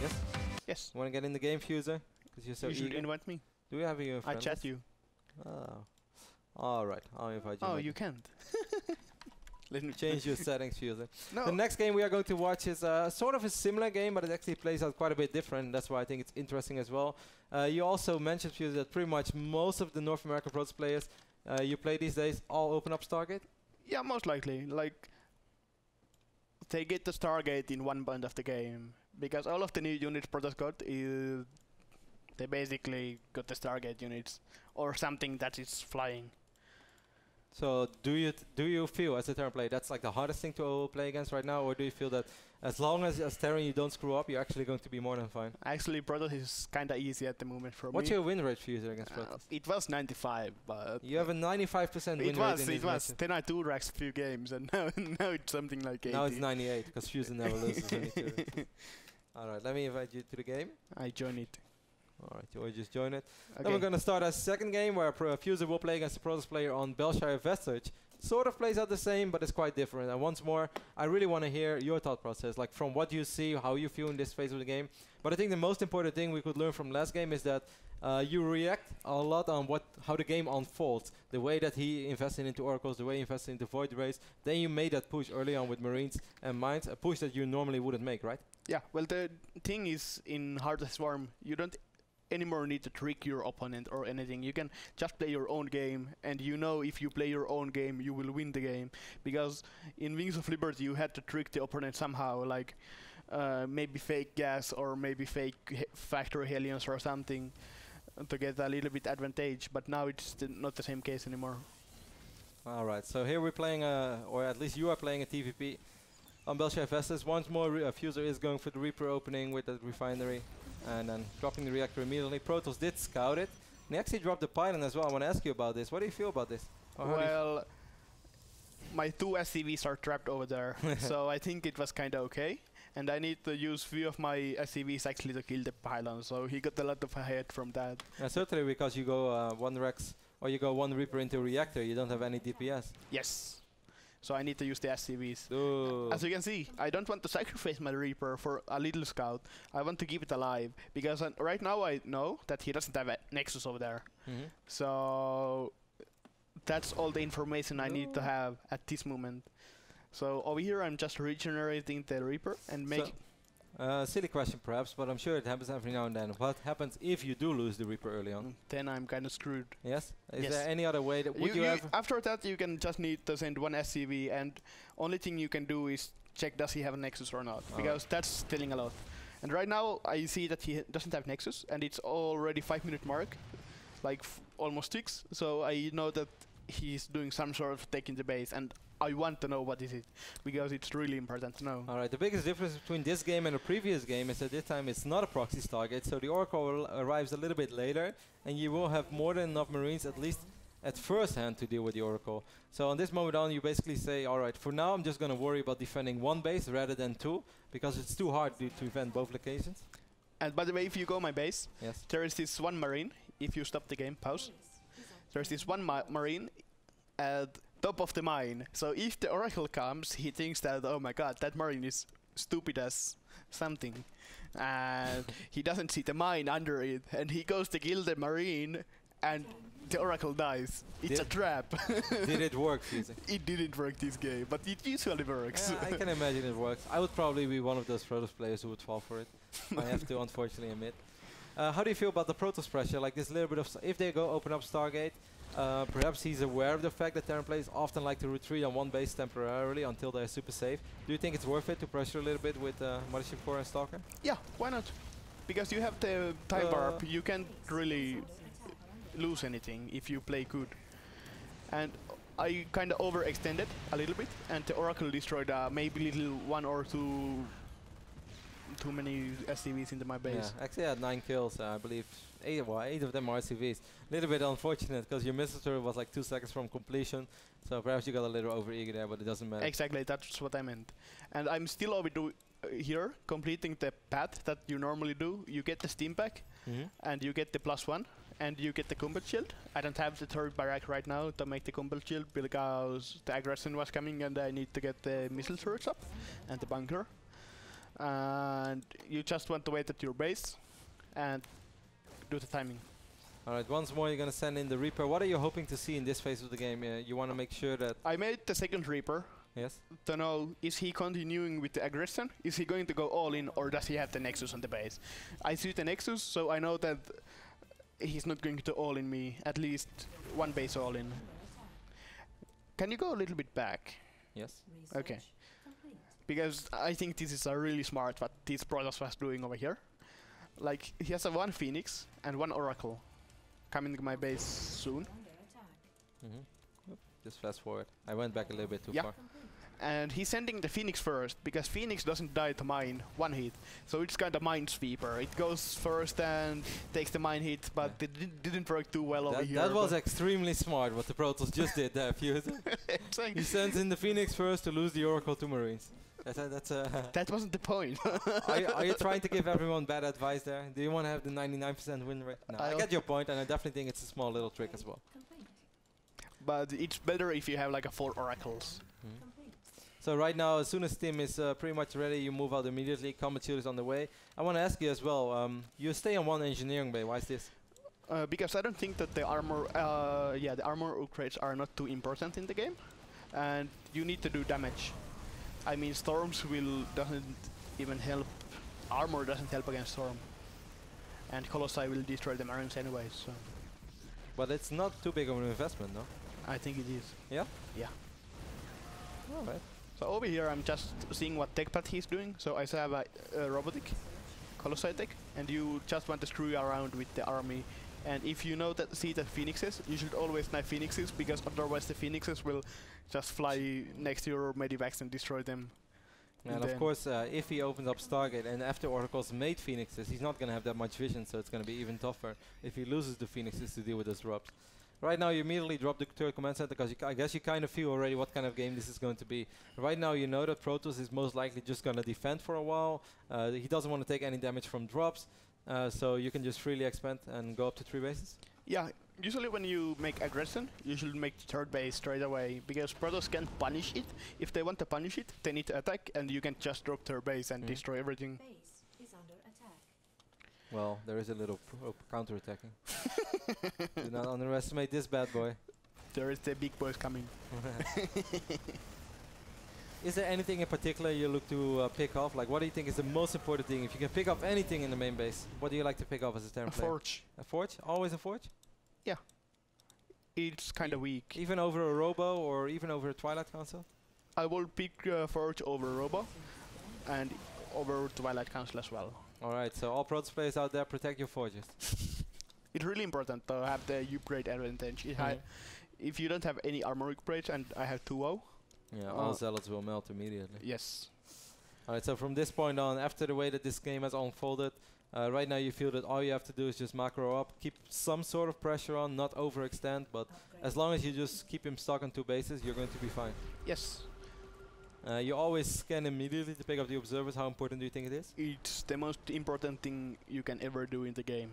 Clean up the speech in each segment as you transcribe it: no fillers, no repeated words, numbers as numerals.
Yes? Yes. Want to get in the game, Fuzer? Because you're so You should eager. invite me. Do we have you? I chat you. Oh. Alright, I'll invite you. Oh, you can't. Let me change your settings, Fuzer. No. The next game we are going to watch is sort of a similar game, but it actually plays out quite a bit different. That's why I think it's interesting as well. You also mentioned, Fuzer, that pretty much most of the North American Protoss players you play these days all open up Stargate? Yeah, most likely. Like, they get the Stargate in one point of the game. Because all of the new units Protoss got is... They basically got the Stargate units. Or something that is flying. So do you feel as a Terran player that's like the hardest thing to play against right now, or do you feel that as long as Terran you don't screw up, you're actually going to be more than fine? Actually, Protoss is kinda easy at the moment for me. What's your win rate, Fuzer, against Protoss? It was 95, but... You have a 95% win rate in this It was. Then I 2-raxed a few games, and now it's something like 80. Now it's 98, because Fuzer never loses any turn. Alright, let me invite you to the game. I join it. Alright, you just join it. Okay. Then we're going to start our second game where Fuzer will play against a Protoss player on Belshire Vestige. Sort of plays out the same, but it's quite different. And once more, I really want to hear your thought process, like from what you see, how you feel in this phase of the game. But I think the most important thing we could learn from last game is that you react a lot on how the game unfolds. The way that he invested into Oracles, the way he invested into Void Rays. Then you made that push early on with Marines and Mines, a push that you normally wouldn't make, right? Yeah, well the thing is, in Heart of Swarm, you don't anymore need to trick your opponent or anything. You can just play your own game, and you know if you play your own game, you will win the game. Because in Wings of Liberty, you had to trick the opponent somehow, like maybe fake gas or maybe fake factory Hellions or something to get a little bit advantage. But now it's not the same case anymore. All right, so here we're playing, or at least you are playing a TVP on Belshire Vestige. Once more, Fuzer is going for the Reaper opening with the refinery and then dropping the reactor immediately. Protoss did scout it. And they actually dropped the pylon as well. I want to ask you about this. What do you feel about this? Well, my 2 SCVs are trapped over there, so I think it was kind of okay. And I need to use few of my SCVs actually to kill the pylon, so he got a lot of ahead from that. Certainly because you go 1 Rex, or you go 1 Reaper into reactor, you don't have any DPS. Yes. So I need to use the SCVs. Ooh. As you can see, I don't want to sacrifice my Reaper for a little scout. I want to keep it alive, because right now I know that he doesn't have a Nexus over there. So that's all the information I need to have at this moment. So over here I'm just regenerating the Reaper and make... Silly question perhaps, but I'm sure it happens every now and then. What happens if you do lose the Reaper early on? Then I'm kind of screwed. Yes? Is there any other way that after that you can just need to send 1 SCV, and only thing you can do is check does he have a Nexus or not, because that's telling a lot. And right now I see that he doesn't have Nexus, and it's already 5-minute mark, like almost 6, so I know that he's doing some sort of tech in the base, and I want to know what is it, because it's really important to know. Alright, the biggest difference between this game and the previous game is that this time it's not a proxy Stargate, so the Oracle arrives a little bit later, and you will have more than enough Marines, at least at first hand, to deal with the Oracle. So on this moment on, you basically say, alright, for now I'm just going to worry about defending 1 base rather than 2, because it's too hard to defend both locations. And by the way, if you go my base, yes, there is this 1 Marine, if you stop the game, pause, there's this 1 Marine at top of the mine. So if the Oracle comes, he thinks that, oh my god, that Marine is stupid as something. And he doesn't see the mine under it, and he goes to kill the Marine, and the Oracle dies. It's a trap. Did it work, Fuzer? It didn't work this game, but it usually works. I can imagine it works. I would probably be one of those Protoss players who would fall for it. I have to unfortunately admit. How do you feel about the Protoss pressure? Like this little bit of, if they go open up Stargate, perhaps he's aware of the fact that Terran players often like to retreat on 1 base temporarily until they're super safe. Do you think it's worth it to pressure a little bit with Mothership 4 and Stalker? Yeah, why not? Because you have the time warp, you can't really lose anything if you play good. And I kind of overextended a little bit, and the Oracle destroyed maybe little 1 or 2 too many SCVs into my base. Yeah, actually I had 9 kills, I believe 8 of them are SCVs. A little bit unfortunate because your missile turret was like 2 seconds from completion, so perhaps you got a little over eager there, but it doesn't matter. Exactly, that's what I meant. And I'm still over here completing the path that you normally do. You get the steam pack, and you get the +1, and you get the combat shield. I don't have the third barrack right now to make the combat shield because the aggression was coming and I need to get the missile turrets up and the bunker. and you just want to wait at your base and do the timing. Alright, once more you're going to send in the Reaper. What are you hoping to see in this phase of the game? You want to make sure that... I made the second Reaper. Yes? To know, is he continuing with the aggression? Is he going to go all in, or does he have the Nexus on the base? I see the Nexus, so I know that he's not going to all in me, at least one base all in. Can you go a little bit back? Yes. Okay. Because I think this is a really smart what this Protoss was doing over here. Like, he has a one Phoenix and one Oracle coming to my base soon. Just fast forward. I went back a little bit too far. And he's sending the Phoenix first, because Phoenix doesn't die to mine one hit. So it's kind of minesweeper. It goes first and takes the mine hit, but it didn't work too well over here. That was extremely smart what the Protoss just did there, Fuzer. He sends in the Phoenix first to lose the Oracle to Marines. That wasn't the point. Are you trying to give everyone bad advice there? Do you want to have the 99% win rate? No, I get your point, and I definitely think it's a small little trick as well. But it's better if you have like a 4 Oracles. So right now, as soon as Tim is pretty much ready, you move out immediately. Combat shield is on the way. I want to ask you as well, you stay on one engineering bay. Why is this? Because I don't think that the armor, the armor upgrades are not too important in the game. And you need to do damage. I mean, storms doesn't even help. Armor doesn't help against storm. And Colossi will destroy the Marines anyway, so. But it's not too big of an investment, no? I think it is. Yeah? Yeah. Alright. So over here I'm just seeing what tech path he's doing. So I have a robotic Colossi tech, and you just want to screw around with the army. And if you know that see the Phoenixes, you should always knife Phoenixes, because otherwise the Phoenixes will just fly next to your medivacs and destroy them. And of course, if he opens up Stargate and after Oracle's made Phoenixes, he's not going to have that much vision, so it's going to be even tougher if he loses the Phoenixes to deal with those drops. Right now you immediately drop the third command center, because I guess you kind of feel already what kind of game this is going to be. Right now you know that Protoss is most likely just going to defend for a while. He doesn't want to take any damage from drops, so you can just freely expand and go up to 3 bases. Yeah, usually when you make aggression, you should make the third base straight away, because Protoss can punish it. If they want to punish it, they need to attack, and you can just drop third base and destroy everything. Base is under attack. Well, there is a little counter-attacking. Do not underestimate this bad boy. There is the big boys coming. Is there anything in particular you look to pick off? Like, what do you think is the most important thing? If you can pick up anything in the main base, what do you like to pick off as a Terran player? A forge. A forge? Always a forge? Yeah. It's kind of weak. Even over a Robo or even over a Twilight Council? I will pick forge over Robo and over Twilight Council as well. Alright, so all Protoss players out there, protect your forges. It's really important to have the upgrade advantage. If you don't have any armor upgrades and I have 2-0. Yeah, all zealots will melt immediately. Yes. Alright, so from this point on, after the way that this game has unfolded, right now you feel that all you have to do is just macro up, keep some sort of pressure on, not overextend, but as long as you just keep him stuck on 2 bases, you're going to be fine. Yes. You always scan immediately to pick up the observers. How important do you think it is? It's the most important thing you can ever do in the game.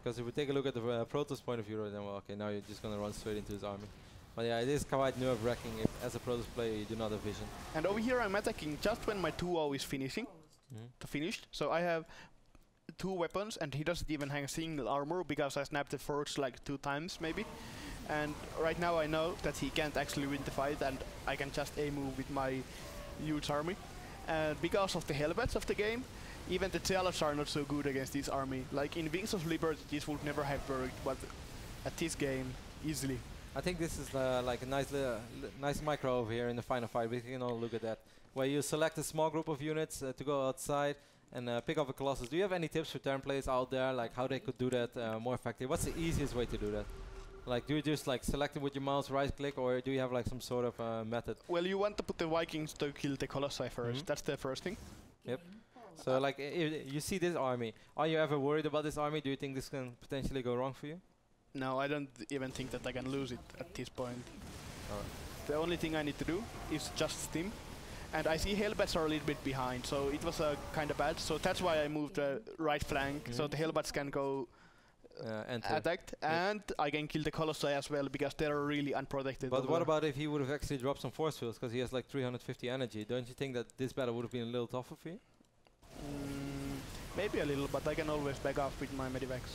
Because if we take a look at the Protoss point of view right now, well, okay, now you're just going to run straight into his army. But yeah, it is quite nerve-wracking if, as a Protoss player, you do not have vision. And over here I'm attacking just when my 2-0 is finishing. Finished. So I have 2 weapons, and he doesn't even have single armor, because I snapped the forge like 2 times maybe. And right now I know that he can't actually win the fight, and I can just A-move with my huge army. And because of the hellbats of the game, even the zealots are not so good against this army. Like in Wings of Liberty, this would never have worked, but at this game, easily. I think this is like a nice micro over here in the final fight. We can all look at that, where you select a small group of units to go outside and pick up a Colossus. Do you have any tips for Terran players out there, like how they could do that more effective? What's the easiest way to do that? Like, do you just like select it with your mouse, right click, or do you have like some sort of method? Well, you want to put the Vikings to kill the Colossi first. That's the first thing. Yep. So like, you see this army. Are you ever worried about this army? Do you think this can potentially go wrong for you? No, I don't even think that I can lose it at this point. The only thing I need to do is just stim. And I see Hellbats are a little bit behind, so it was kind of bad. So that's why I moved the right flank, so the Hellbats can go attacked, and I can kill the Colossi as well, because they're really unprotected. But what about if he would have actually dropped some force fields, because he has like 350 energy? Don't you think that this battle would have been a little tougher for you? Maybe a little, but I can always back off with my medivacs.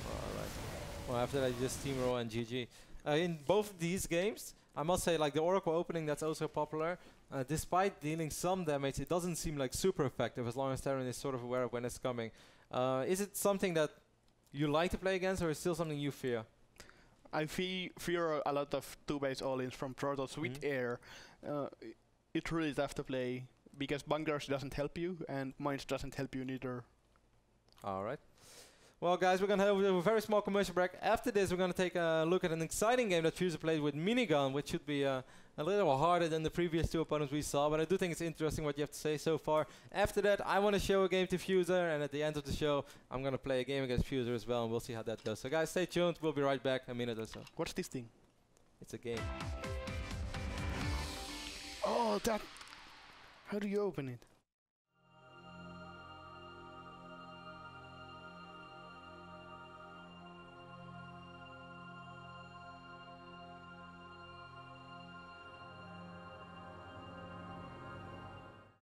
Alright. Well, after that, you just steamroll and GG. In both these games, I must say, like the Oracle opening, that's also popular. Despite dealing some damage, it doesn't seem like super effective as long as Terran is sort of aware of when it's coming. Is it something that you like to play against, or is it still something you fear? I fear a lot of 2-base all-ins from Protoss with air. It's really tough to play because bunkers doesn't help you and mines doesn't help you neither. Alright. Well, guys, we're going to have a very small commercial break. After this, we're going to take a look at an exciting game that Fuzer played with Minigun, which should be a little harder than the previous two opponents we saw, but I do think it's interesting what you have to say so far. After that, I want to show a game to Fuzer, and at the end of the show, I'm going to play a game against Fuzer as well, and we'll see how that goes. So, guys, stay tuned. We'll be right back in a minute or so. What's this thing? It's a game. Oh, that... How do you open it?